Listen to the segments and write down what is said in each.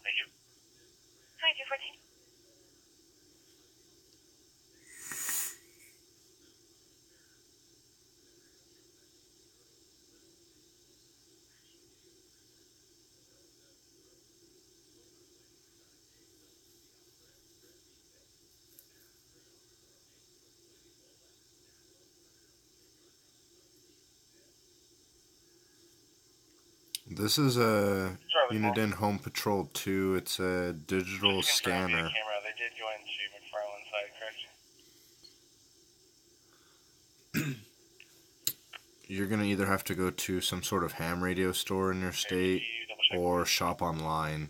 Thank you. 2214. This is a unit in HomePatrol 2. It's a digital scanner. Camera. They did go into McFarland's side, correct? You're going to either have to go to some sort of ham radio store in your state or shop online.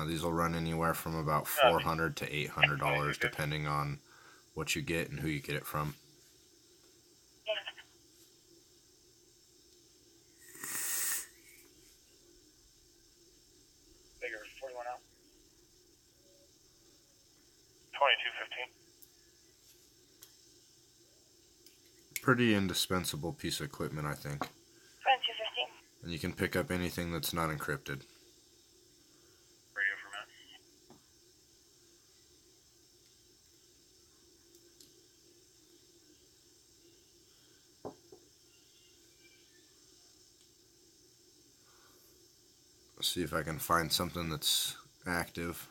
These will run anywhere from about $400 to $800 depending on what you get and who you get it from. Bigger, 41 out. 2215. Pretty indispensable piece of equipment, I think. 2215. And you can pick up anything that's not encrypted. Radio for Matt. Let's see if I can find something that's active.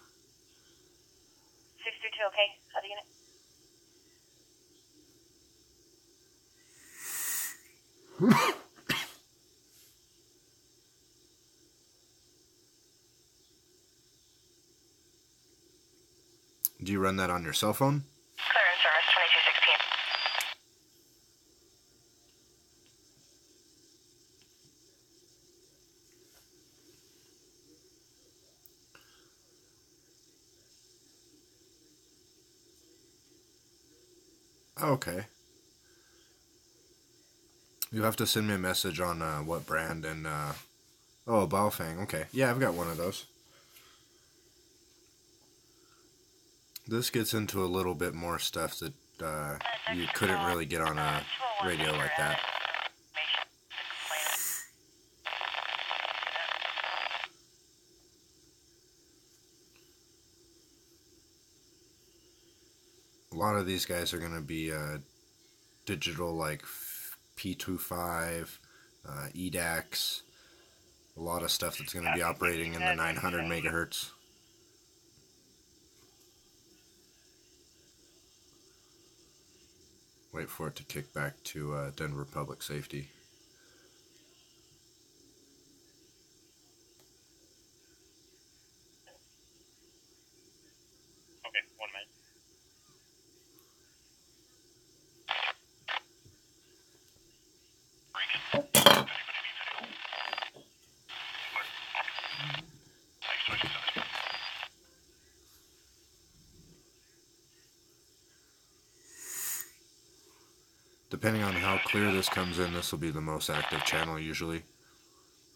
632, okay. How do you get it? Do you run that on your cell phone? Clearance service 2216. Okay. You have to send me a message on what brand and, oh, Baofeng. Okay. Yeah, I've got one of those. This gets into a little bit more stuff that you couldn't really get on a radio like that. A lot of these guys are going to be digital, like P25, EDAX, a lot of stuff that's going to be operating in the 900 megahertz. Wait for it to kick back to Denver Public Safety. Okay, 1 minute. Depending on how clear this comes in, this will be the most active channel usually.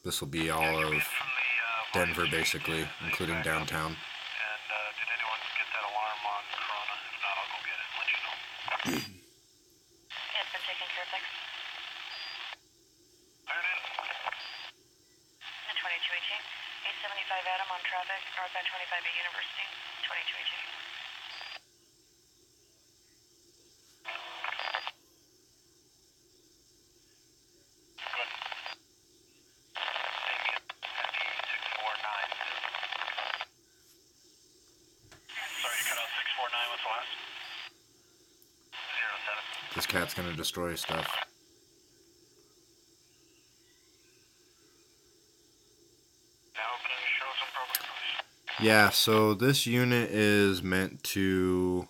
This will be all of Denver basically, including downtown. And did anyone get that alarm on Corona? If not, I'll go get it and let you know. It's been taken care of, thanks. There it is. 2218. 875 Adam on traffic, northbound 25 at University. 2218. This cat's gonna destroy stuff. Yeah, so this unit is meant to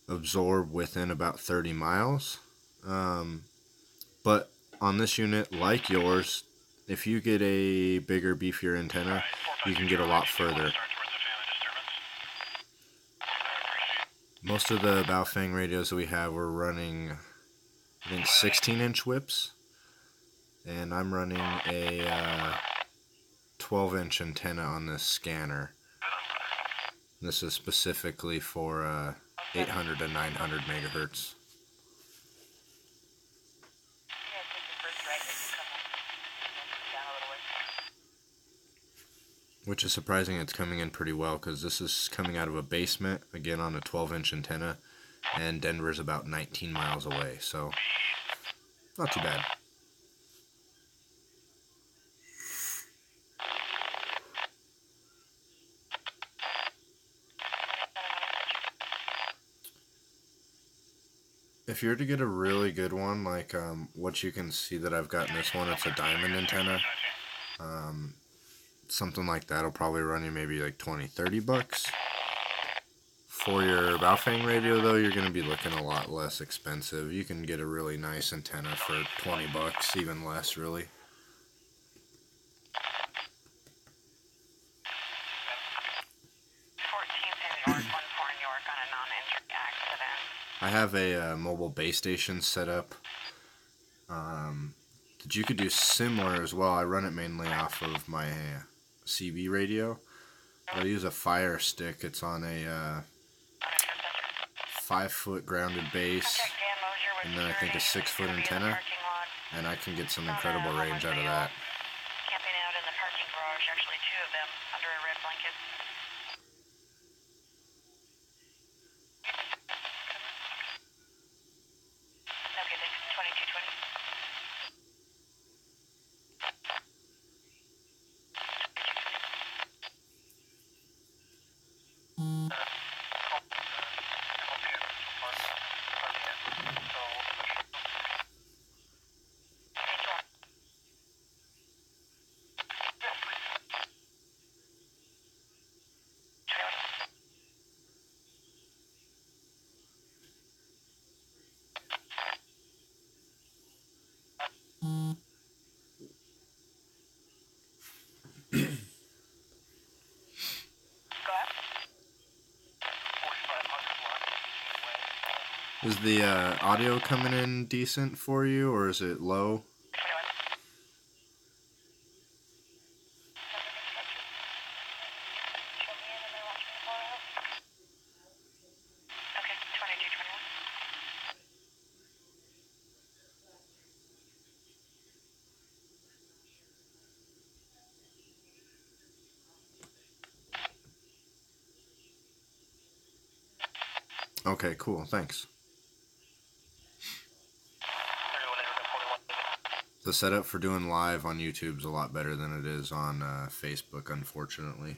absorb within about 30 miles. But on this unit, like yours, if you get a bigger, beefier antenna, you can get a lot further. Most of the Baofeng radios that we have were running, I think, 16-inch whips. And I'm running a 12-inch antenna on this scanner. This is specifically for 800 to 900 megahertz. which is surprising. It's coming in pretty well because this is coming out of a basement, again on a 12-inch antenna, and Denver's about 19 miles away, so not too bad. If you're to get a really good one, like what you can see that I've got in this one, it's a diamond antenna. Something like that will probably run you maybe like 20-30 bucks. For your Baofeng radio, though, you're going to be looking a lot less expensive. You can get a really nice antenna for 20 bucks, even less, really. 14th in York, 14 York on a non-injury accident. I have a mobile base station set up that you could do similar as well. I run it mainly off of my CB radio. I use a Fire Stick. It's on a 5-foot grounded base, and then I think a 6-foot antenna, and I can get some incredible range out of that. Camping out in the parking garage, actually 2 of them under a red blanket. Okay, thanks. 2220. Is the audio coming in decent for you, or is it low? Okay, 2221. Okay, cool, thanks. The setup for doing live on YouTube is a lot better than it is on Facebook, unfortunately.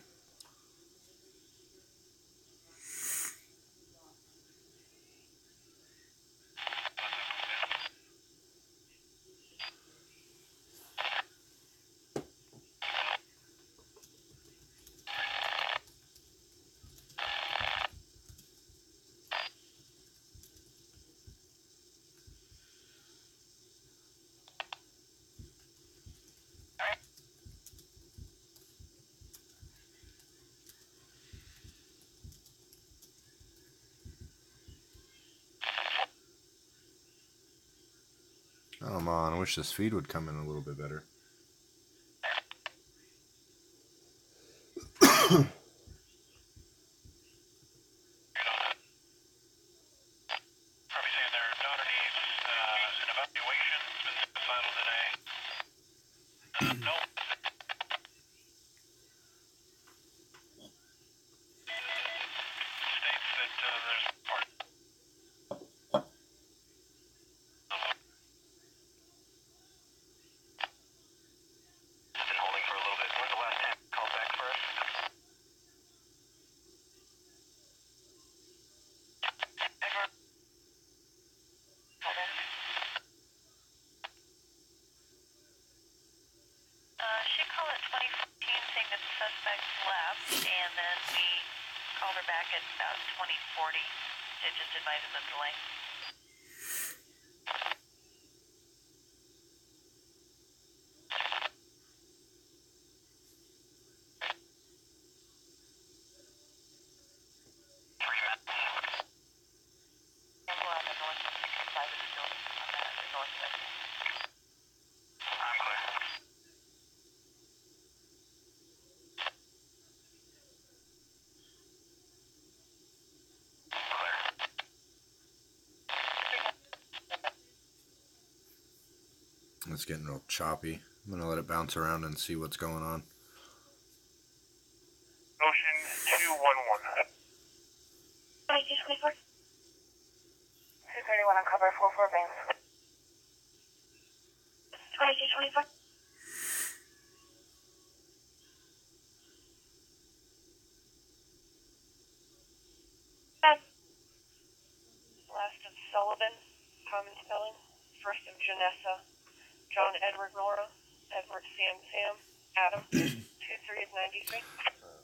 Oh man, I wish this feed would come in a little bit better. She called at 2014 saying that the suspect left, and then we called her back at about 2040 to just advise of the delay. And we're on the north side of the building, on the northwest. I'm clear. It's getting real choppy. I'm gonna let it bounce around and see what's going on. 2224. 231 on cover, 44 bands. 2224. Last of Sullivan, common spelling. First of Janessa, John Edward Nora, Edward Sam Sam, Adam, 23 of 93.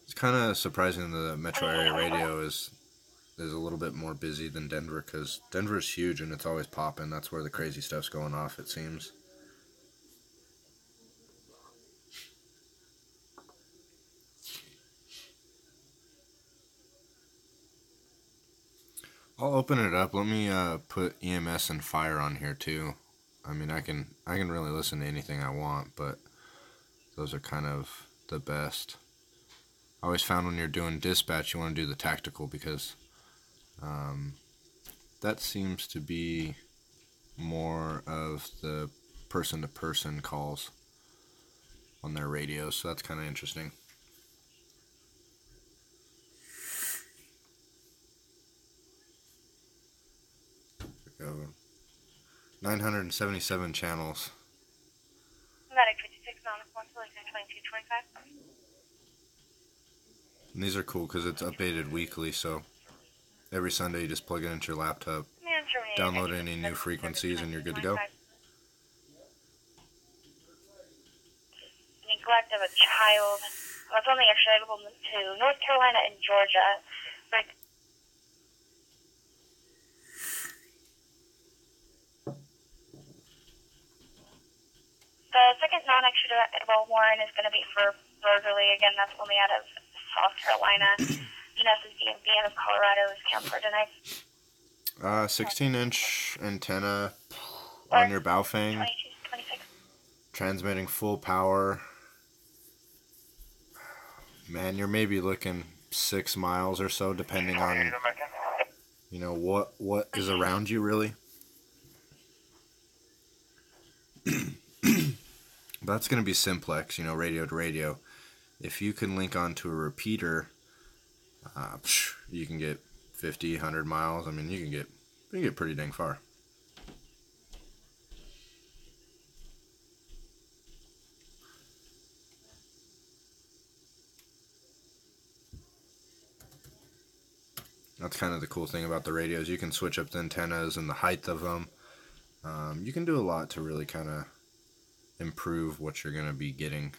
It's kind of surprising the metro area radio is a little bit more busy than Denver, because Denver is huge and it's always popping. That's where the crazy stuff's going off, it seems. I'll open it up. Let me put EMS and fire on here too. I mean, I can really listen to anything I want, but those are kind of the best. I always found when you're doing dispatch, you want to do the tactical, because that seems to be more of the person-to-person calls on their radios, so that's kind of interesting. There we go. 977 channels. Medic 56 on the 2225. And these are cool because it's updated weekly, so every Sunday you just plug it into your laptop, download any new frequencies, and you're good to go. Neglect of a child. That's only attributable to North Carolina and Georgia. But the second non-extraditable warrant is going to be for burglary. Again, that's only out of South Carolina. Vanessa's DMV out of Colorado is counted tonight. 16-inch antenna on your bow fang, 26. transmitting full power. Man, you're maybe looking 6 miles or so, depending on, you know, what is around you, really. That's going to be simplex, you know, radio to radio. If you can link onto a repeater, you can get 50, 100 miles. I mean, you can get pretty dang far. That's kind of the cool thing about the radios. You can switch up the antennas and the height of them. You can do a lot to really kind of improve what you're going to be getting.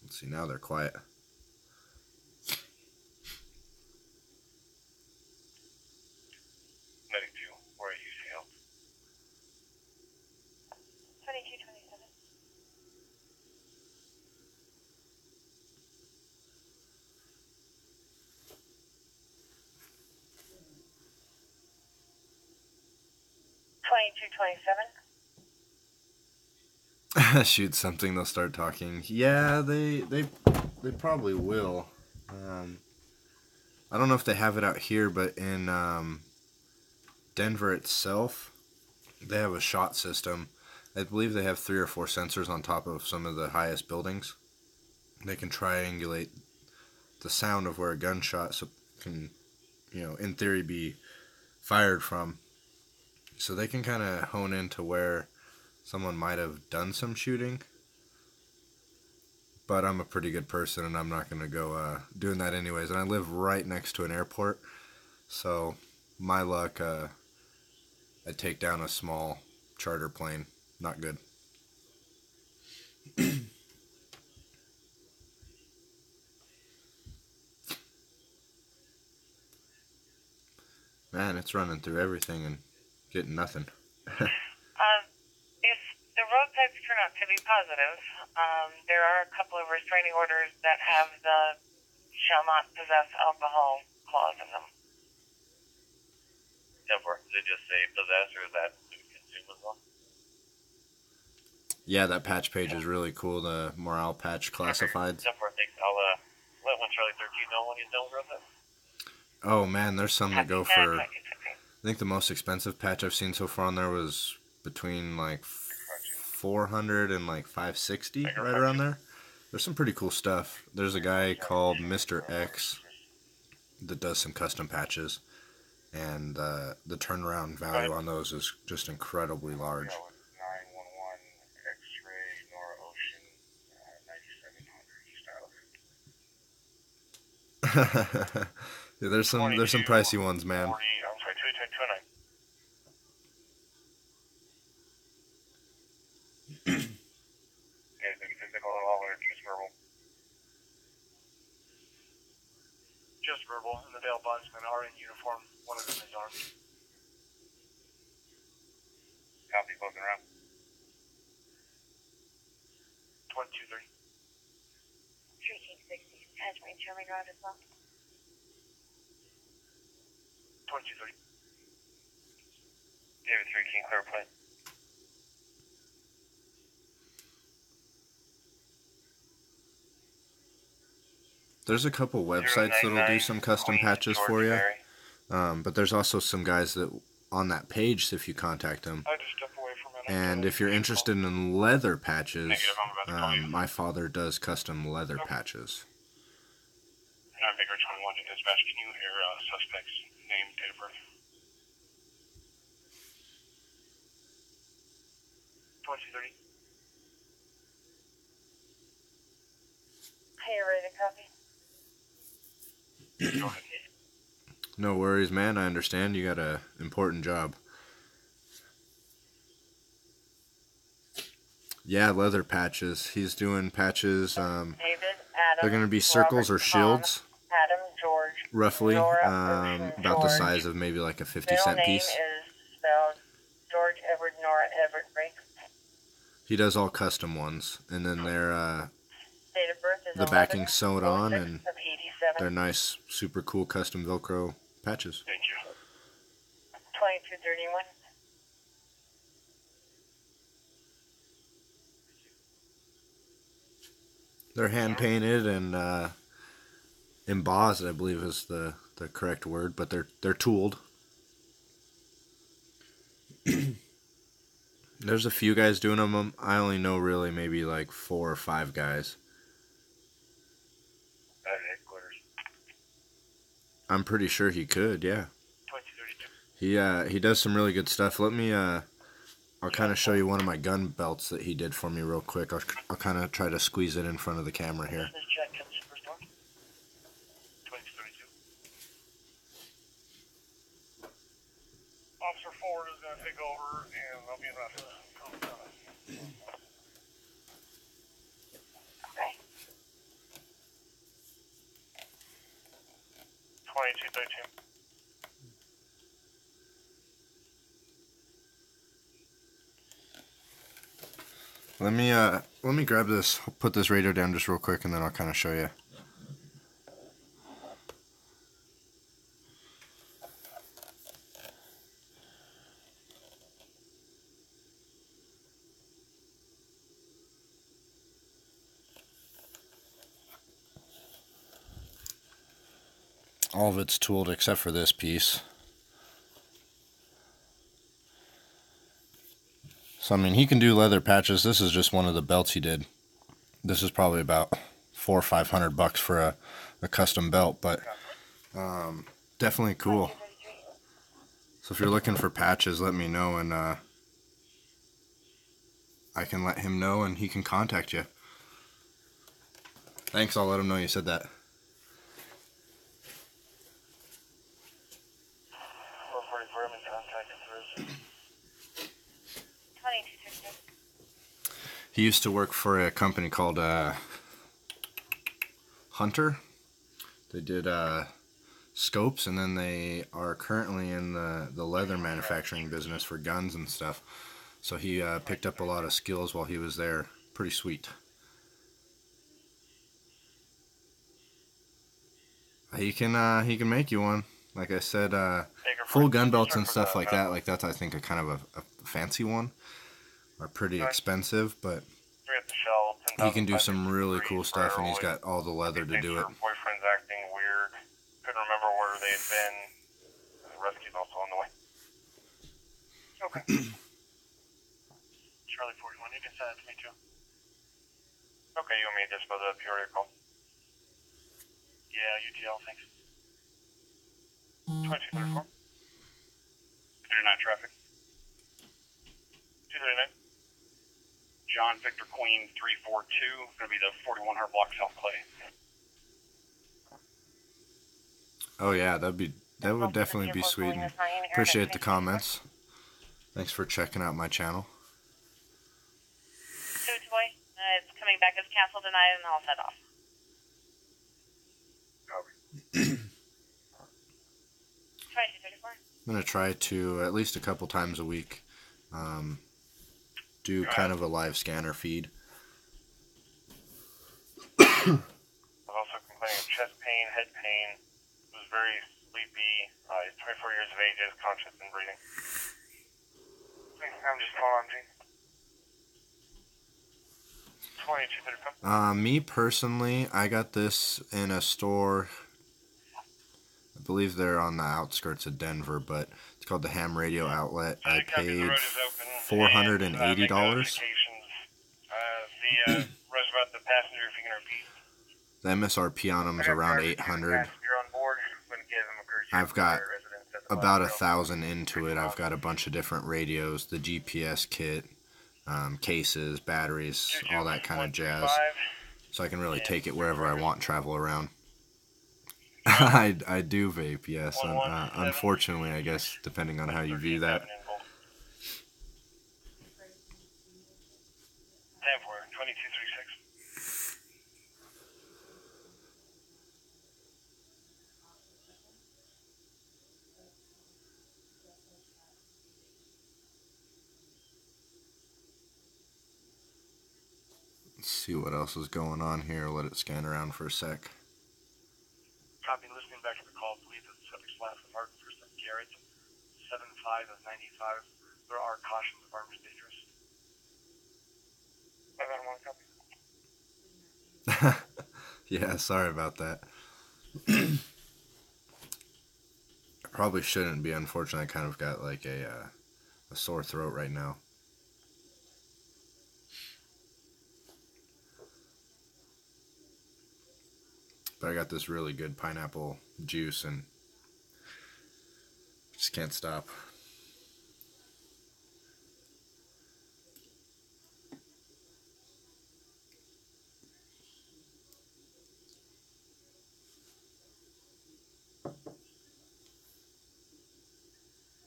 Let's see, now they're quiet. Medic 2, where are you to help? 2227. Shoot something, they'll start talking. Yeah, they probably will. I don't know if they have it out here, but in Denver itself, they have a shot system. I believe they have 3 or 4 sensors on top of some of the highest buildings. They can triangulate the sound of where a gunshot can, you know, in theory be fired from. So they can kind of hone into where someone might have done some shooting. But I'm a pretty good person, and I'm not going to go doing that anyways. And I live right next to an airport, so my luck, I'd take down a small charter plane. Not good. Man, it's running through everything and getting nothing. If the road types turn out to be positive, there are a couple of restraining orders that have the shall not possess alcohol clause in them. Therefore, they just say possess, or is that to consume as well? Yeah, that patch page is really cool, the morale patch classifieds. Therefore, thanks. I'll let 1 Charlie 13 know when he's done with that. Oh man, there's some that go for, I think the most expensive patch I've seen so far on there was between like 400 and like 560, right around there. There's some pretty cool stuff. There's a guy called Mr. X that does some custom patches, and the turnaround value on those is just incredibly large. 911 X-ray Nora Ocean 9700 East Yeah, there's some pricey ones, man. 40, I'm sorry, 210 Yeah, the physical at all, or just verbal? Just verbal, and the bail bondsmen are in uniform. One of them is armed. Copy, closing around. 2230. 1360. Has range German route as well. 2230. David 3 King, clear plane. There's a couple websites that'll do some custom patches for you, but there's also some guys that on that page if you contact them. I just step away from it. And if you're interested in leather patches, my father does custom leather patches. 9 Bigger 21 to dispatch. Can you hear suspect's name, date of birth? 2230. Hey, ready to copy? Go ahead. No worries, man. I understand you got a important job. Yeah, leather patches. He's doing patches. David, Adam, They're going to be circles or shields, Adam, George, roughly, Nora, about the George. size of maybe like a 50 Middle cent name piece. is spelled George Edward Nora Everett Brink. He does all custom ones, and then they're Date of birth is the backing's sewed on, and 11/06 of 87. they're nice, super cool custom Velcro patches. Thank you. 2231. They're hand painted and embossed, I believe is the correct word, but they're tooled. There's a few guys doing them. I only know really maybe like 4 or 5 guys. Headquarters. I'm pretty sure he could, yeah. 2232. He does some really good stuff. Let me I'll kind of show you one of my gun belts that he did for me real quick. I'll kind of try to squeeze it in front of the camera here. This is Jack at Superstore. 2232. Officer Ford is going to take over, and I'll be about to come down. Okay. 2232. Let me grab this, put this radio down just real quick, and then I'll kind of show you. All of it's tooled except for this piece. So, I mean, he can do leather patches. This is just one of the belts he did. This is probably about $400 or $500 for a custom belt, but definitely cool. So if you're looking for patches, let me know, and I can let him know, and he can contact you. Thanks, I'll let him know you said that. 444, I'm in contact with Bruce. 2260. He used to work for a company called Hunter. They did scopes, and then they are currently in the leather manufacturing business for guns and stuff. So he picked up a lot of skills while he was there. Pretty sweet. He can make you one. Like I said, full gun belts and stuff like that. Like that's, I think, a kind of a fancy one. Are pretty expensive, but he can do some really cool stuff, and he's got all the leather to do it. Her boyfriend's acting weird. Couldn't remember where they had been. The rescue's also on the way. Okay. Charlie 41, you can send it to me too. Okay, you want me to dispose of the Peoria call? Yeah, UTL, thanks. 2234. 39 traffic. 239. John Victor Queen 342. Gonna be the 4100 block South Clay. Oh yeah, that would definitely be sweet. And appreciate the comments. Thanks for checking out my channel. Suits boy, it's coming back as canceled tonight, and I'll set off. Copy. 2234. I'm gonna try to at least a couple times a week do kind of a live scanner feed. I was also complaining of chest pain, head pain. Was very sleepy. He's 24 years of age, is conscious and breathing. I'm just calling on Gene. 2235. Me personally, I got this in a store. I believe they're on the outskirts of Denver, but it's called the Ham Radio Outlet. I paid $480. The road's about the passenger, if you can repeat. The MSRP on them is around $800. You're on board. I'm going to give him a courtesy. I've got about 1,000 into it. I've got a bunch of different radios, the GPS kit, cases, batteries, all that kind of jazz. So I can really take it wherever I want, travel around. I do vape, yes. Unfortunately, I guess, depending on how you view that. 2236. Let's see what else is going on here. Let it scan around for a sec. Copy, listening back to the call. Believe that the subject's last remark first at Garrett, 75 of 95. There are cautions of armed and dangerous. 5 on 1 copy. Yeah, sorry about that. I probably shouldn't be. Unfortunately, I kind of got like a sore throat right now. But I got this really good pineapple juice and just can't stop.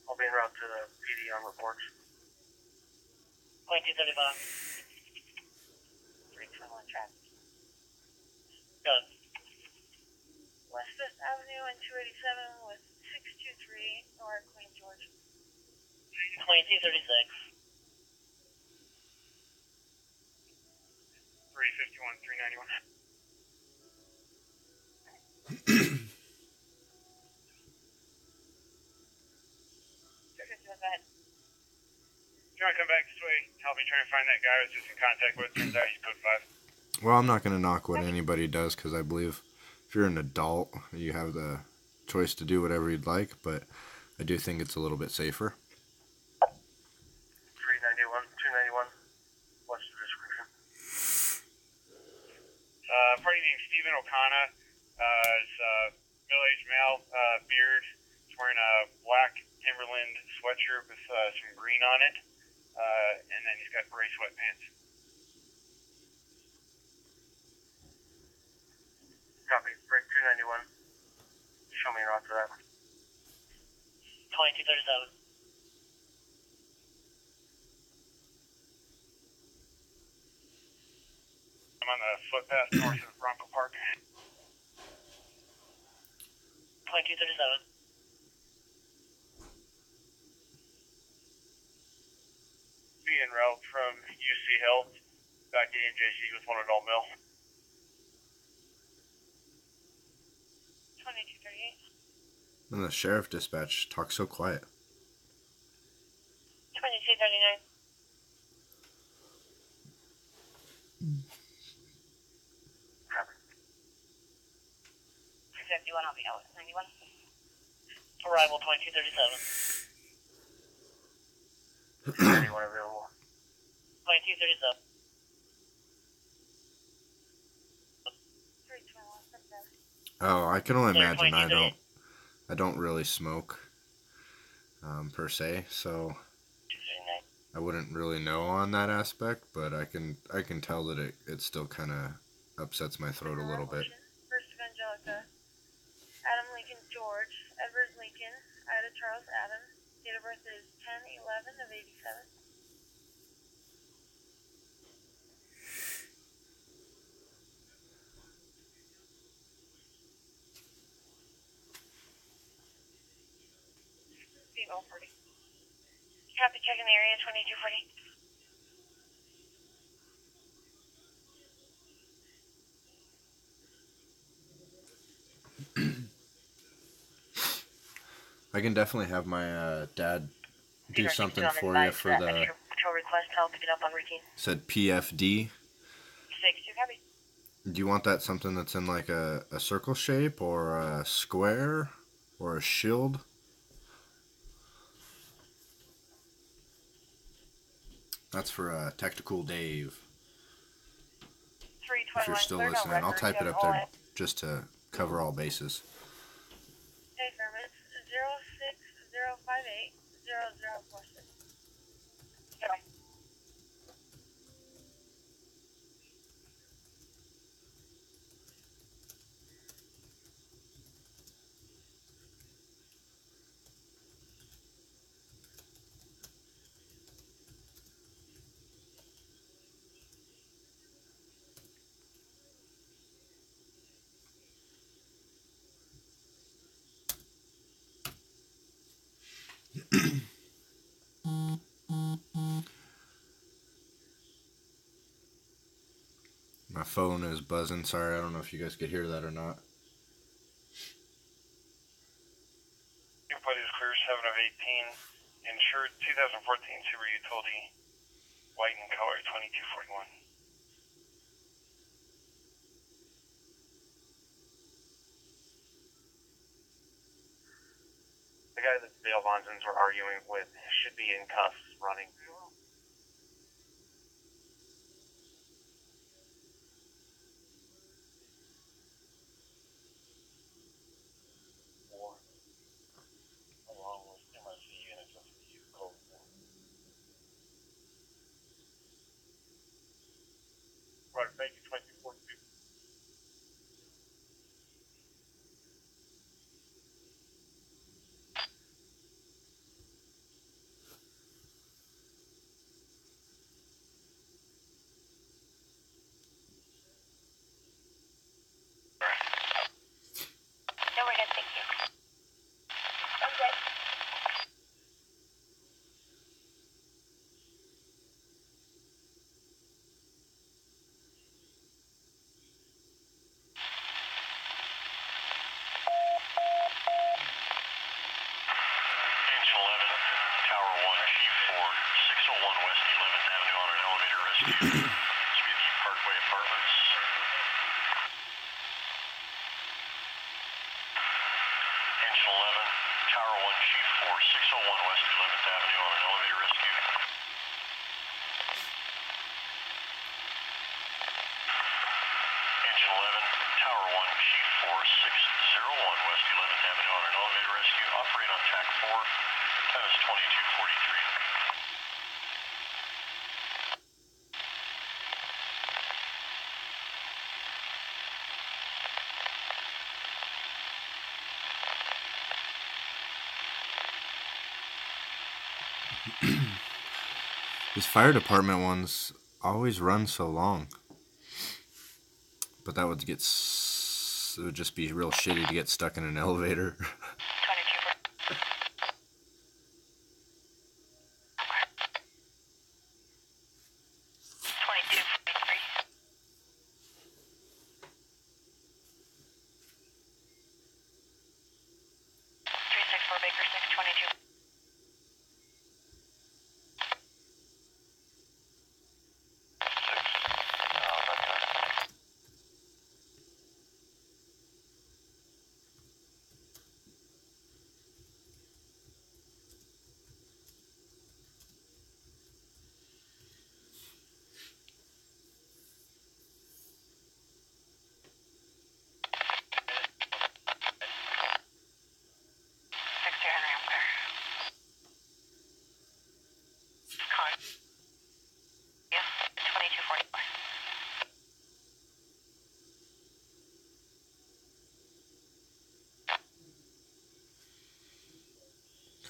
I'll be en route to the PD on reports. 2235. 321 traffic. Good. West Fifth Avenue and 287 with 623 North Queen George. 2236. 351, 391. Go ahead. You want to come back this way? Help me try to find that guy I was just in contact with. Turns out he's code 5. Well, I'm not going to knock what anybody does because I believe if you're an adult, you have the choice to do whatever you'd like, but I do think it's a little bit safer. 391, 291. What's the description? Party named Stephen O'Connor. Is middle-aged male, beard. He's wearing a black Timberland sweatshirt with some green on it. And then he's got gray sweatpants. Copy. Break 291. Show me your route for that. 2237. I'm on the footpath north of Bronco Park. 2237. Be en route from UC Health back to NJC with one adult male. 2238. And the sheriff dispatch talks so quiet. 2239. Copy. 251, I'll be out at 91. Arrival 2237. 291 available. 2237. Oh, I can only There's imagine. 2238. I don't really smoke, per se, so 239. I wouldn't really know on that aspect. But I can tell that it still kind of upsets my throat a little bit. First of Angelica. Adam Lincoln George. Edward Lincoln. Ida Charles Adam. Date of birth is 10/11 of 87. Female 40. Copy, checking the area, 2240. I can definitely have my dad do something for you for the. Patrol request, I'll pick it up on routine. Said PFD. 6-2, copy. Do you want that something that's in like a circle shape or a square or a shield? That's for Tactical Dave. 321 If you're still clear, no listening, I'll records. type it You have up there all just to cover all bases. Hey, Kermit. 06058 0046. Copy. My phone is buzzing. Sorry, I don't know if you guys could hear that or not. Input is clear, 7 of 18. Insured 2014 Subaru Utility, white in color, 2241. The guy that the bail bondsmen were arguing with should be in cuffs running. Or, along with MRC units of the youth code. Right, thank you, 2242. No, we're good, thank you. Okay. Engine 11, Tower 1, Chief 4, 601 West 11th Avenue on an elevator rescue. This would be the Parkway Apartments. Engine 11, Tower 1, Chief 4, 601 West 11th Avenue on an elevator rescue. Engine 11, Tower 1, Chief 4, 601 West 11th Avenue on an elevator rescue. Operate on track 4. Time is 2243. These fire department ones always run so long. But that would get. It would just be real shitty to get stuck in an elevator. 22. Baker 622.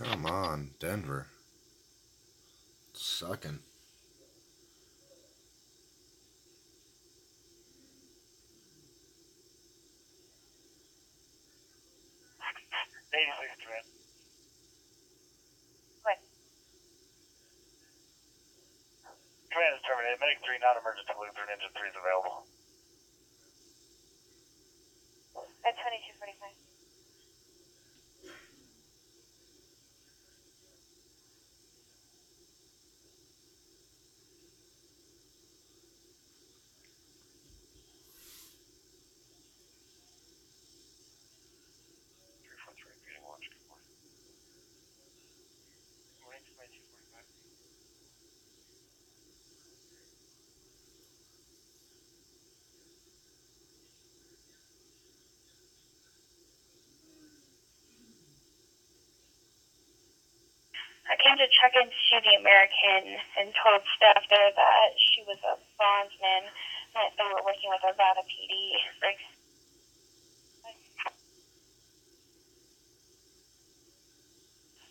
Come on, Denver. Sucking. Command is terminated. Medic 3, non-emergency Lutheran, engine 3 is available. At 2245. I came to check into the American and told staff there that she was a bondsman, that they were working with Arvada PD.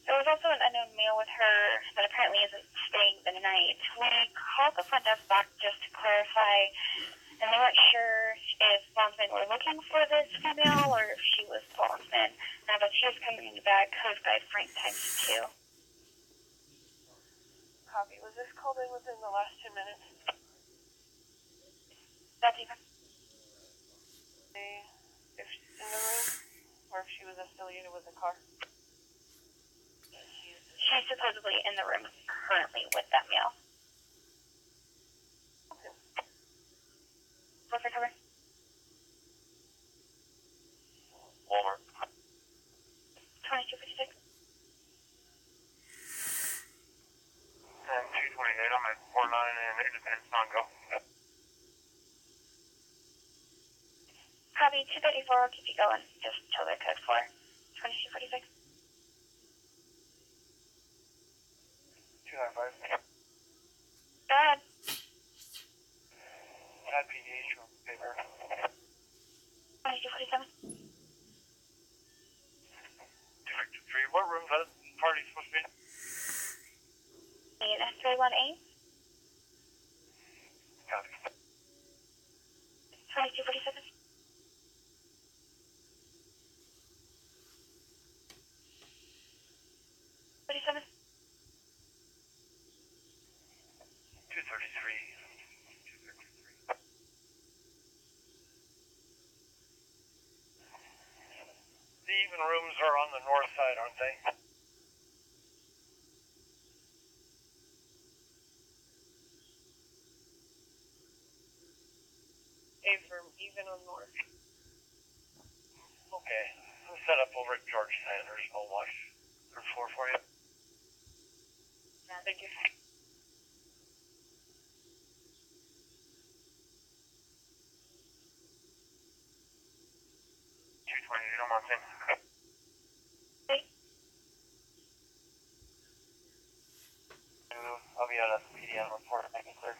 There was also an unknown male with her that apparently isn't staying the night. We called the front desk back just to clarify, and they weren't sure if bondsmen were looking for this female or if she was bondsman. Now that she is coming back, Coast Guide Frank ×2. Copy. Was this called in within the last 10 minutes? That's even. If she's in the room, or if she was affiliated with the car? She's supposedly in the room currently with that male. What's her cover? Walmart. 2256. I'm 228. I'm at 49 and Independence non-go. Copy 234. I'll keep you going just till they're code 4. 2246. 295. Go ahead. Add PDH from paper. 2247. Defective 3. What room's that party supposed to be in? 318. Copy. 2247. 47. 233. 233. The even rooms are on the north side, aren't they? Even on north. Okay. I'm set up over at George Sanders. I'll watch third floor for you. Thank you. 228. I'm on same. I'll be out at the PDN report. Make it clear.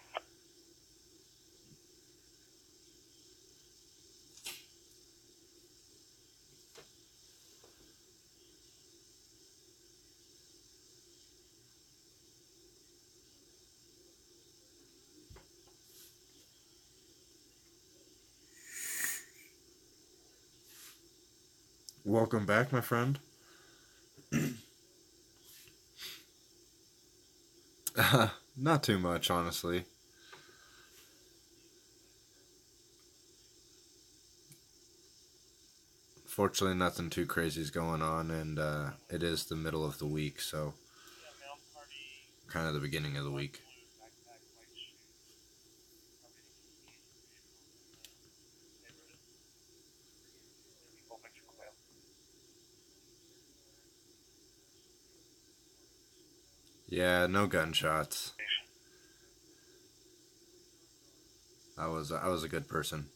Welcome back, my friend. Not too much, honestly. Fortunately, nothing too crazy is going on, and it is the middle of the week, so kind of the beginning of the week. Yeah, no gunshots. I was a good person.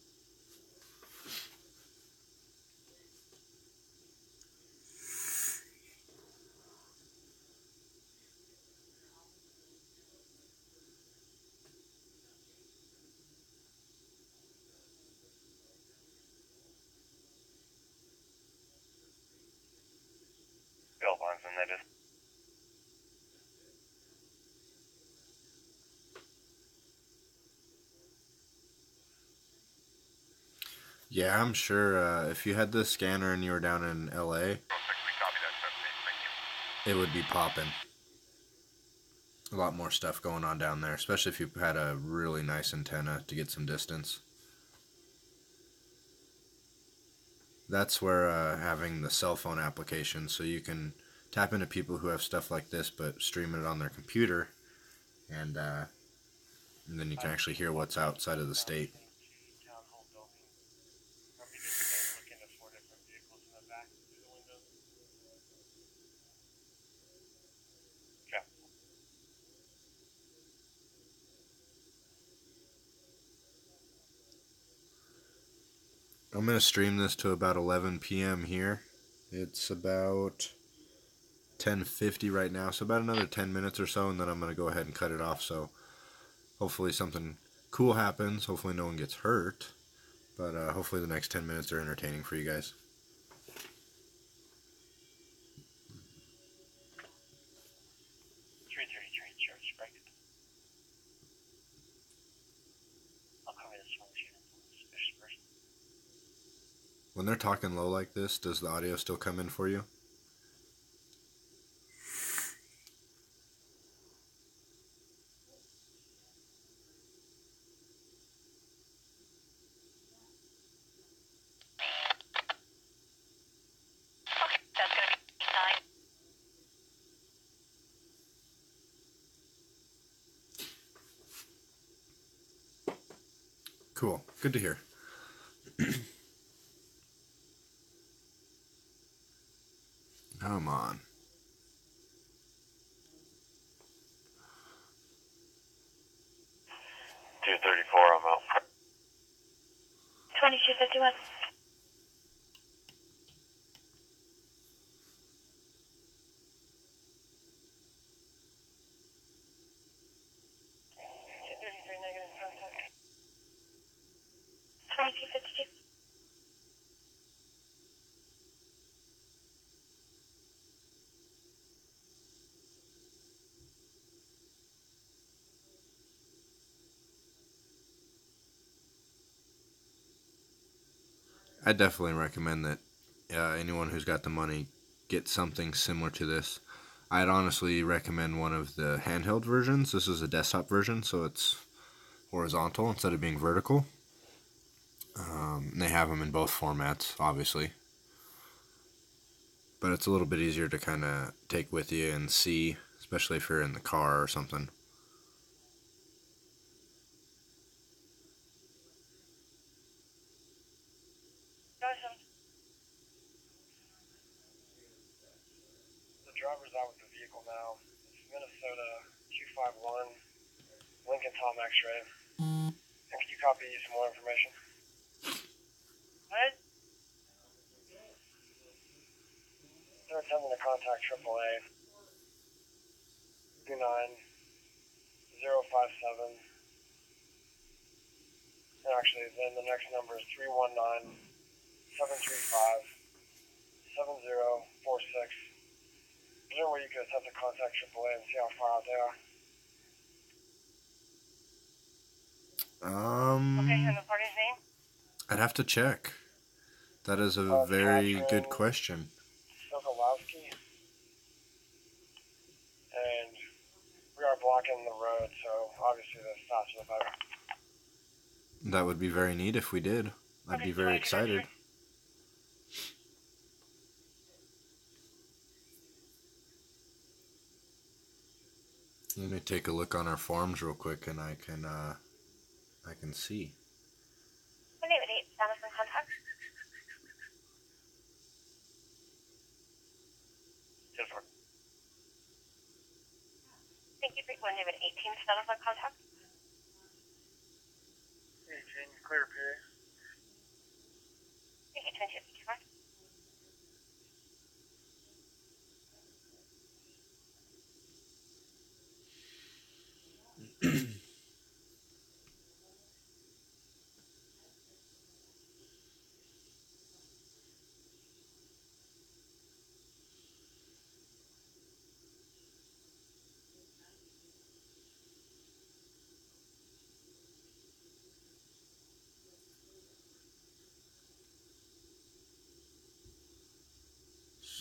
Bill Bonson, that is. Yeah, I'm sure if you had the scanner and you were down in LA, We copy that 17. Thank you. it would be popping. A lot more stuff going on down there, especially if you had a really nice antenna to get some distance. That's where having the cell phone application, so you can tap into people who have stuff like this but stream it on their computer, and then you can actually hear what's outside of the state. Town hall building. Remember, did you guys look into 4 different vehicles in the back through the windows? Okay. I'm going to stream this to about 11 p.m. here. It's about 10:50 right now, so about another 10 minutes or so, and then I'm going to go ahead and cut it off. So hopefully something cool happens. Hopefully no one gets hurt, but hopefully the next 10 minutes are entertaining for you guys. 333 Church Break. I'll cover this one with you. Suspicious person. When they're talking low like this, does the audio still come in for you? Okay, that's going to be 9. Cool. Good to hear. Come on. 234, I'm out. 2251. Negative contact. 2252. I definitely recommend that anyone who's got the money get something similar to this. I'd honestly recommend one of the handheld versions. This is a desktop version, so it's horizontal instead of being vertical. They have them in both formats, obviously. But it's a little bit easier to kind of take with you and see, especially if you're in the car or something. The driver's out with the vehicle now. It's Minnesota 251, Lincoln Tom X-ray. And can you copy some more information? What? They're attempting to contact AAA. 29057. And actually, then the next number is 319 735 7046. Is there a way you could attempt to contact AAA and see how far out they are? Okay, and the party's name? I'd have to check. That is a very good question. Sokolowski. And we are blocking the road, so obviously the faster the better. That would be very neat if we did. I'd be very excited. Let me take a look on our forms real quick, and I can see. David, status and contact. 10-4. Thank you for one David 18 status and contact. 18, clear PA. Thank you, 2255.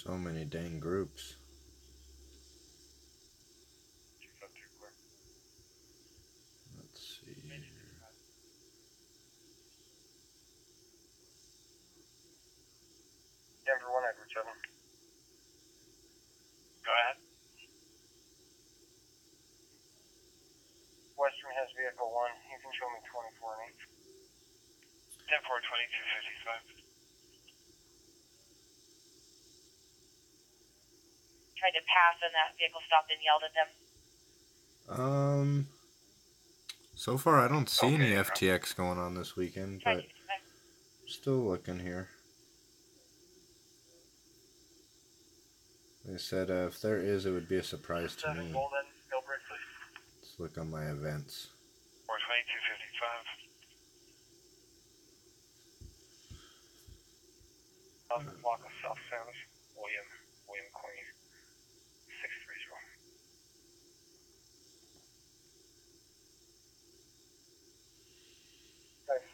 So many dang groups. 252 clear. Let's see here. Denver 1, Edward 7. Go ahead. Western has vehicle 1. You can show me 24 and 8. 10 4, 2255. Tried to pass and that vehicle stopped and yelled at them. So far I don't see any Okay, FTX going on this weekend, but still looking here. They said if there is, it would be a surprise to me. Golden, Gilbert, please. Let's look on my events. 4 2255. Block of South Sandwich, William Queen, 630. Okay.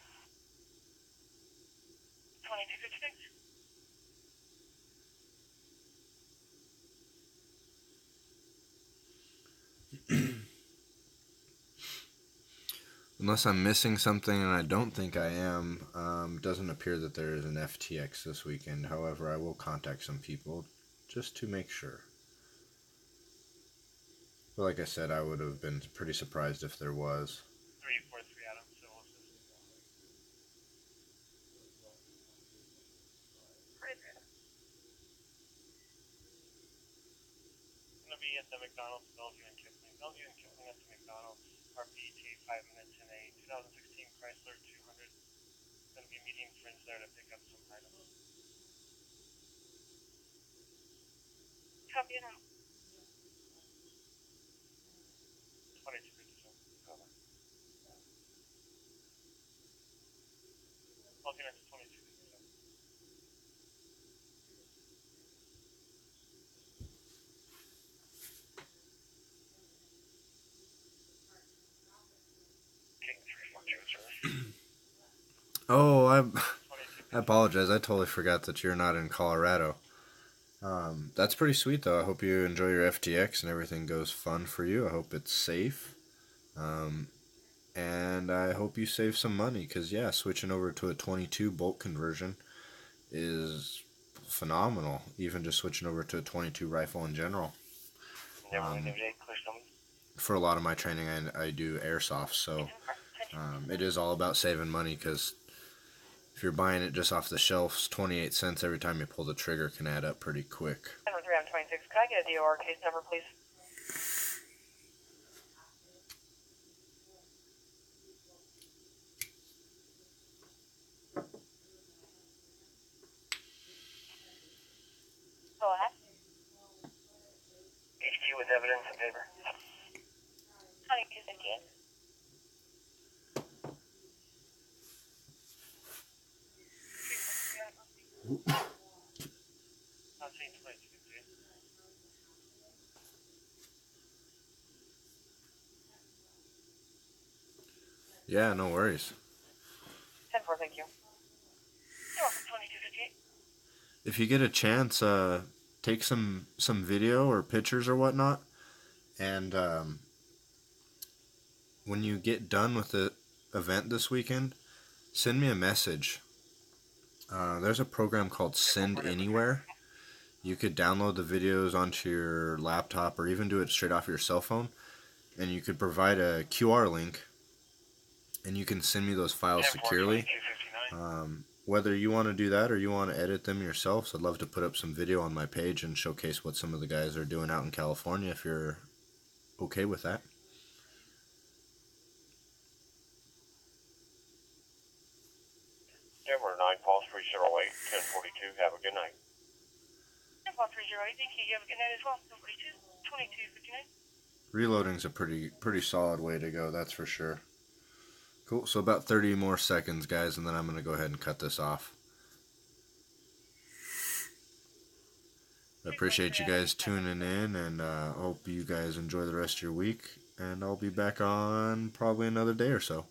2256. Unless I'm missing something, and I don't think I am, doesn't appear that there is an FTX this weekend. However, I will contact some people just to make sure. But like I said, I would have been pretty surprised if there was. 343 Adam, civil assistant. Going to be at the McDonald's, Bellevue and Kipling. Bellevue and Kipling at the McDonald's. RPT 5 minutes in a 2016 Chrysler 200. Going to be meeting friends there to pick up some items. Copy it out. 2257. Cover. Looking at 2257. King 342, sir. Oh, I apologize. I totally forgot that you're not in Colorado. That's pretty sweet, though. I hope you enjoy your FTX and everything goes fun for you. I hope it's safe. And I hope you save some money, because, yeah, switching over to a 22 bolt conversion is phenomenal. Even just switching over to a 22 rifle in general. For a lot of my training, I do airsoft, so it is all about saving money, because if you're buying it just off the shelves, 28 cents every time you pull the trigger can add up pretty quick. Number 3 on 26. Could I get a DOR case number, please? Go ahead. HQ with evidence and paper. 2258. Not seeing 2258. Yeah, no worries. 10-4, thank you. You're welcome, 2258. If you get a chance, take some video or pictures or whatnot, and when you get done with the event this weekend, send me a message. There's a program called Send Anywhere. You could download the videos onto your laptop or even do it straight off your cell phone, and you could provide a QR link, and you can send me those files securely. Whether you want to do that or you want to edit them yourself, so I'd love to put up some video on my page and showcase what some of the guys are doing out in California, if you're okay with that. Denver 9 Falls 308, 1042. Have a good night. 10308. Thank you. You have a good night as well. 42. 2259. Reloading's a pretty solid way to go, that's for sure. Cool, so about 30 more seconds, guys, and then I'm going to go ahead and cut this off. I appreciate you guys tuning in, and hope you guys enjoy the rest of your week, and I'll be back on probably another day or so.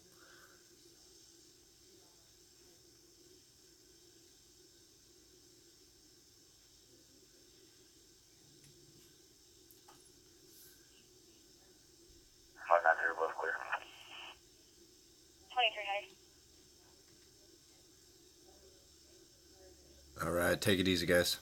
2300. All right, take it easy, guys.